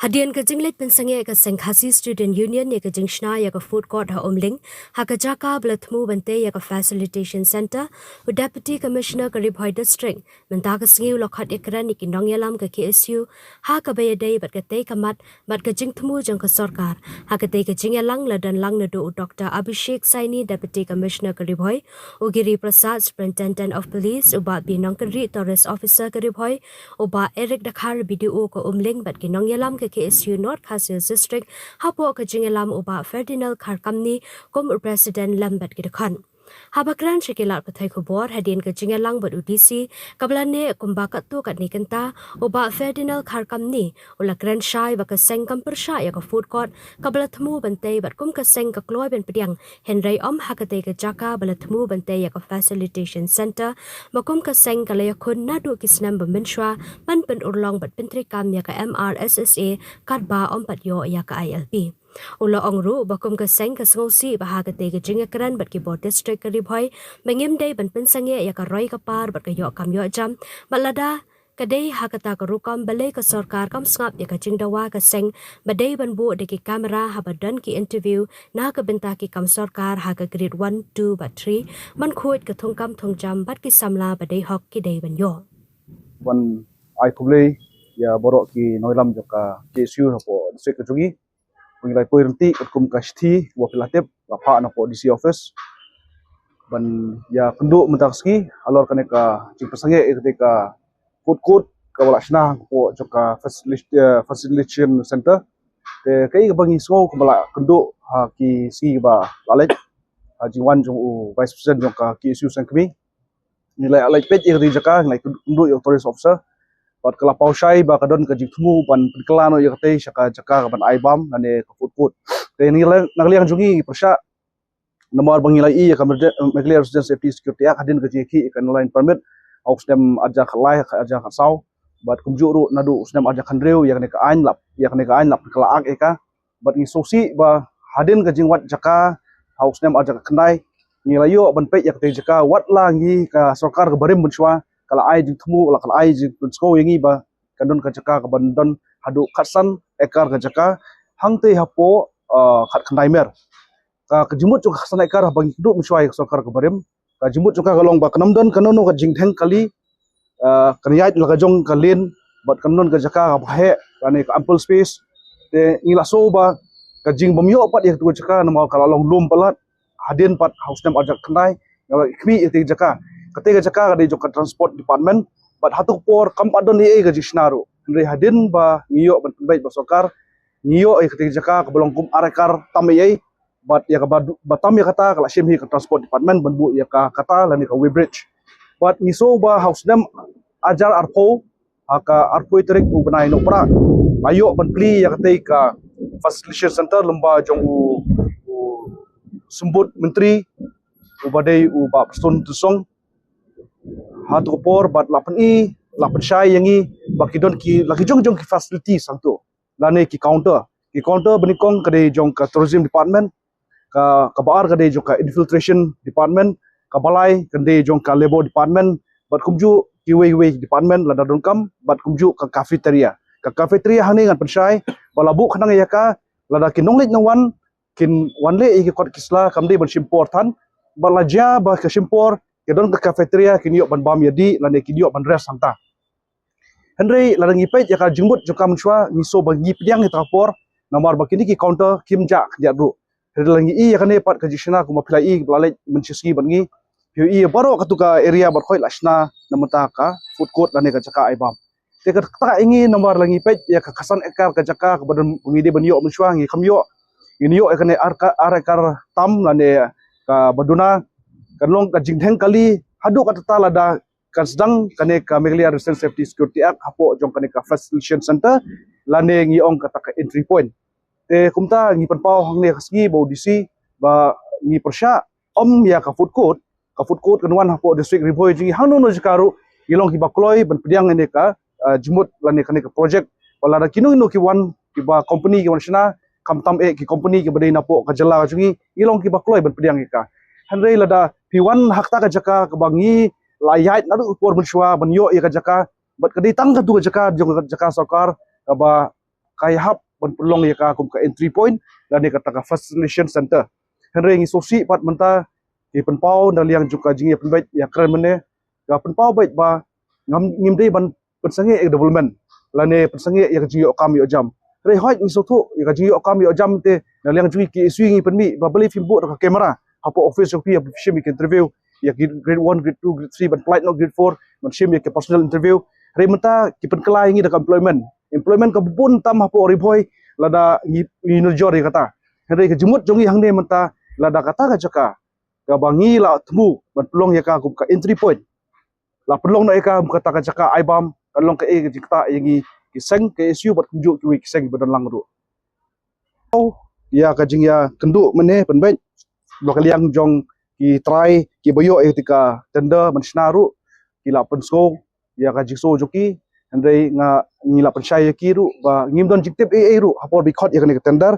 Hadian ka jinglet pensange ka Senghasi Student Union ya ka jingshna ya ka food court ha omling ha ka jaka blathmu bante ya ka facilitation center u deputy commissioner ka Ribhoi district menta ka singiu lokhat ekran ni kinong yalam ka KSU ha ka bayadai bat ka te kamat bat ka jingthmu jang ka sarkar ha ka te ka jingalang ladan lang na do Dr. Abhishek Saini deputy commissioner ka Ribhoi u Giri Prasad superintendent of police u ba binong ka tourist officer ka Ribhoi u ba Eric Dakhar BDO ka omling bat kinong yalam ka KSU North Khasil District hapo ka jingalam uba Ferdinand Kharkamni kom President Lambat Gidakhan. Habakran Shikilat Pathai Kubor hadin ka jingalang bat UDC kablane kumbakat tu kat nikenta uba Ferdinand Kharkamni ula Grand Shai baka seng kampersha ya ka food court kablathmu bante bat kum ka seng ka kloy ben pediang Henry Om hakate ka jaka balathmu bante ya ka facilitation center makum ka seng kalayakun nadu kisnam bamenshwa man pen urlong bat pentri kam ya ka MRSSA katba om pat yo ya ka ILP. Ula ongru bakum ka seng ka ngosi bahagate ka jingakran bat ki bot district ka Ribhoi mengim day ban pensange ya ka roy ka par bat ka yo kam yo jam balada kadai hakata ka rukam balai ka sarkar kam sngap ya ka jingdawa ka seng badai ban bu de ki kamera habadan ki interview na ka benta ki kam sarkar ha ka grade 1 2 bat 3 man khoit ka thongkam thongjam bat ki samla badai hok ki dai ban yo ban ai publi ya borok ki noilam joka KSU hapo district ka jugi pengilai poirenti kum kashti wa pilatip lapa na po DC office ban ya kenduk mentakski alor kaneka cipasange ketika food court ka walashna po joka facilitation center te kai ka bangi so kumala kenduk ha ki si ba lalaj jiwan jong u vice president joka KSU sangkmi nilai alaj pet iri jaka nilai kenduk yo tourist officer bat kelapau syai ba kadon ka jithmu ban kelano ya kate syaka jaka ban aibam nane ka food te ni nagli ang jungi persya nomor bangilai ya ka meglia resident safety security ak hadin ka jeki kan line permit au stem aja khalai aja khasau bat kumjuru nadu stem aja khandreu ya ka ain lap kala ak eka bat ni sosi ba hadin ka jingwat jaka au stem aja khandai nilayo ban pe ya kate jaka wat langi ka sarkar ka barim bunshwa kala ai jingthmu la kala ai jing sko yangi ba kadon ka jaka ka bandon hadu khatsan ekar ka jaka hangte hapo khat khandai mer ka jimut chu khatsan ekar bang du mishwai sarkar ka barim ka jimut chu ka galong ba kanamdon kanono ka jingtheng kali kaniyat la ka jong kalin bat kanon ka jaka ka bhae kane ka ample space te ngila so ba ka jing bomyo pat ya tu jaka nama kala long lum palat hadin pat house tem ajak khandai ngala khmi ite jaka ketika jaka kada joka transport department bat hatu por kampadon ni ga jishnaru ndre hadin ba ngiyo ban baik ba sokar ngiyo ketika jaka ka belongkum arekar tamai bat ya ka batam ya kata kala shim hi ka transport department banbu ya ka kata lani ka bridge bat ngiso ba house dem ajar arpo aka arpo iterik u banai no pra ayo ban pli ya ketika facilitation center lemba jong u sembut menteri u badai u ba person tusong hatu por bat lapan syai yangi bakidon ki laki jong ki facility santo lane ki counter benikong kade jong ka tourism department ka baar kade jong ka infiltration department ka balai kade jong ka labor department bat kumju ki way department lada dongkam bat kumju ka cafeteria hani ngan pensyai balabu khanang yaka lada kinonglit nawan kin wanle ki kot kisla kamde ban simpor than balaja ba ka simpor kedon ke cafeteria kini ban bam yadi lane kini ban res santa Henry ladang ipait ya ka jingbut joka menswa ngiso bagi pediang ni trapor nomor bakini ki counter kimja jadru ladang i ya kane pat ka jishna kuma pilai belalai mensiski bangi i baro katuka area barkhoi lasna namata ka food court lane ka jaka aibam te ka ta ingi nomor langi pait ya ka kasan ekar ka jaka ka badan pengide banyo menswa ngi kamyo ini yo kane arekar tam lane ka baduna kanlong ka jingtheng kali hadu ka total ada kan sedang kane ka meglia resident safety security act hapo jong kane ka facilitation center lane ngiong kata ka entry point te kumta ngi panpau hangne khasgi bo dc ba ngi persya om ya ka food court kanwan hapo district Ribhoi jingi hanu no jikaru ilong ki bakloi ban pediang ene ka jimut lane kane ka project wala da kinu ki wan ki ba company ki wansna kamtam ki company ki badai napo ka jala jingi ilong ki bakloi ban pediang ka Henry lada piwan hakta ka jaka kebangi layat nadu por menswa banyo ya ka jaka bat kadi tang ka tu jaka jong jaka sarkar ba kai hap ban pelong ya ka kum ka entry point dan ni kata ka facilitation center henry ngi sosi pat menta ki penpau dan liang juga jing ya penbait ya keren mene ka penpau bait ba ngim dei ban pensange development lane pensange ya jing yo kam yo jam re hoi ngi sotu ya jing yo kam yo jam te dan liang jui ki isu ngi penmi ba beli film bu ka kamera hapo office yo pi shim ki interview ya grade 1 grade 2 grade 3 ban flight no grade 4 ban shim ya ki personal interview re menta ki penkelai ngi da employment ka bun tam hapo riboy lada ngi nurjor kata henry ke jemut jongi hangne menta lada kata ka jaka ka bangi la temu ban pelong ya ka kum ka entry point la pelong na ka kata ka jaka aibam kalong ka e jikta yangi kiseng ke isu bat kunjuk ki kiseng badan lang ru ya ka jing ya kendu mene penben lokal yang jong ki try ki boyo etika tender mansnaru ki la pensko ya ka jikso joki Andai ngila percaya kiru ba ngimdon jiktip ru hapor bikot ya kan tender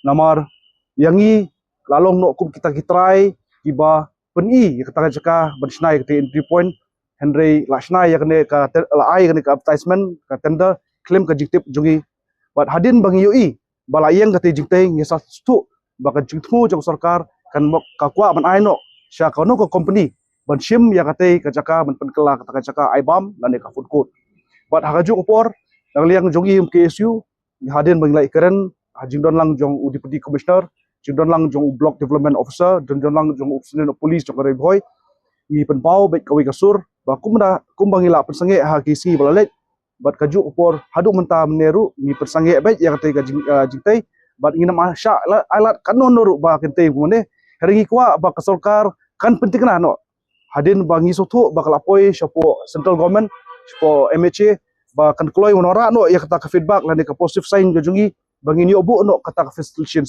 namar yangi lalong no kum kita kitrai kiba peni ya kata jaka bersnai ke entry point Henry lasnai ya kan ka la ai kan ka advertisement ka tender claim ka jiktip jogi bat hadin bang yui balayang ka jiktai ngesa stu ba ka jiktu jong sarkar kan ka kwa ban ai no sya ka no ko company ban shim ya kate ka jaka ban penkela kata jaka aibam lan ka food court bat hagaju opor lang liang jongi KSU hadin banglai keren hajing don lang jong deputy commissioner jing don lang jong block development officer don lang jong officer police jong kare boy mi penpau bet kawi kasur ba kum bangila persange ha kisi balalet bat kaju opor hadu menta meneru mi persange bet yang te jingtai bat ngina masya alat kanon noru ba kente mone heringi kwa ba kasorkar kan penting na no hadin bangi sotu bakal apoi syapo central government po MHA ba kan kloy monora no ya kata ka feedback lan ka positive sign gajungi bangini obu no kata ka facilitation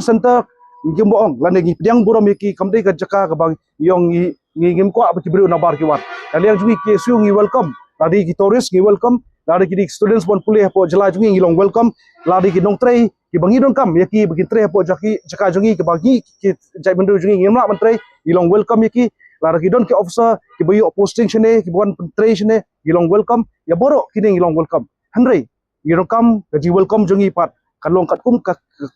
center ngim boong lan ngi piang burom yaki kamdei ka jaka ka bang yong ngim ko abati bru na bar kiwat kalian jungi ki su ngi welcome ladi ki tourist ngi welcome ladi ki students pon pulih po jela jungi ngi long welcome ladi ki nong trei ki bangi don kam yaki bagi trei po jaka jungi ki bagi ki jai bendu jungi ngimla mentrai ngi long welcome yaki lara kidon ke officer ki bayu posting shene ki bukan pentre shene gilong welcome ya borok kini gilong welcome henry gilong kam gaji welcome jongi pat kalong kat kum ka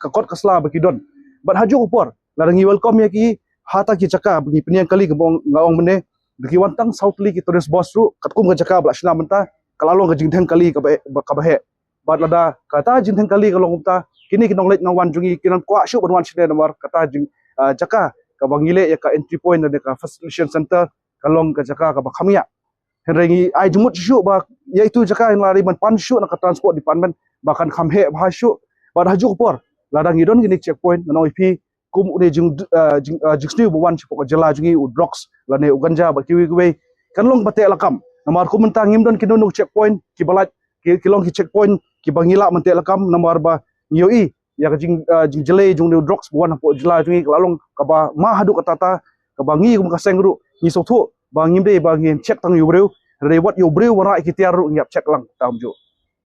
kot kasla bakidon bat haju upor lara ngi welcome ya ki hata ki caka bagi peniang kali ke bong ngaong mene bagi wantang southly ki tourist boss ru kat kum ka caka bla shna menta kalalong ka jingthang kali ka bahe bat lada kata jingthang kali kalong umta kini kinong let ngawan jongi kinan kwa shu banwan shene nomor kata jing caka ka bangile ya ka entry point dan ka facilitation center kalong ka jaka ka bakhamia henrengi ai jumut shu ba yaitu jaka yang lari ban pan shu na ka transport department bahkan khamhe ba shu ba haju por ladang idon gini checkpoint no ipi kum une jing jing buwan chipo ka jela jungi u drugs lane uganja ba kiwi kiwi kanlong bate lakam namar kum mentang ngimdon kinonu checkpoint ki balat kilong ki checkpoint ki bangila mante lakam namar ba yoi ya jing jele jung new drugs buan hapo jela jungi lalong kaba ma hadu katata kaba ngi kum kaseng ru ni sothu ba ngimde ba ngin check tang yubreu rewat yubreu wara ikitiar ru ngap check lang tamjo